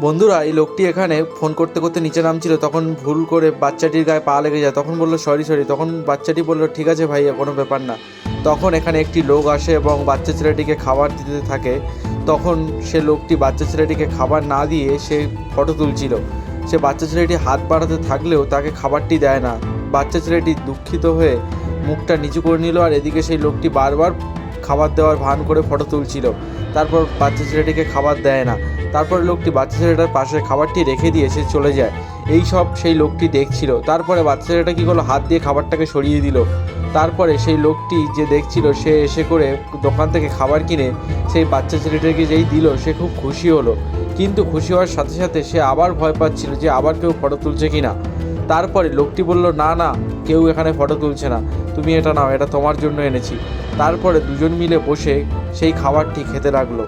বন্ধুরা, এই লোকটি এখানে ফোন করতে করতে নিচে নামছিল, তখন ভুল করে বাচ্চাটির গায়ে পা লেগে যায়। তখন বললো সরি সরি। তখন বাচ্চাটি বললো ঠিক আছে ভাইয়া, কোনো ব্যাপার না। তখন এখানে একটি লোক আসে এবং বাচ্চা ছেলেটিকে খাবার দিতে থাকে। তখন সে লোকটি বাচ্চা ছেলেটিকে খাবার না দিয়ে সে ফটো তুলছিল। সে বাচ্চা ছেলেটি হাত বাড়াতে থাকলেও তাকে খাবারটি দেয় না। বাচ্চা ছেলেটি দুঃখিত হয়ে মুখটা নিচু করে নিল, আর এদিকে সেই লোকটি বারবার খাবার দেওয়ার ভান করে ফটো তুলছিল। তারপর বাচ্চা ছেলেটিকে খাবার দেয় না। তারপরে লোকটি বাচ্চা ছেলেটার পাশে খাবারটি রেখে দিয়ে সে চলে যায়। এই সব সেই লোকটি দেখছিল। তারপরে বাচ্চা ছেলেটা কী করলো, হাত দিয়ে খাবারটাকে সরিয়ে দিল। তারপরে সেই লোকটি যে দেখছিল সে এসে করে দোকান থেকে খাবার কিনে সেই বাচ্চা ছেলেটাকে যেই দিল, সে খুব খুশি হলো। কিন্তু খুশি হওয়ার সাথে সাথে সে আবার ভয় পাচ্ছিল যে আবার কেউ ফটো তুলছে কি না। তারপরে লোকটি বলল, না না, কেউ এখানে ফটো তুলছে না, তুমি এটা নাও, এটা তোমার জন্য এনেছি। তারপরে দুজন মিলে বসে সেই খাবারটি খেতে লাগলো।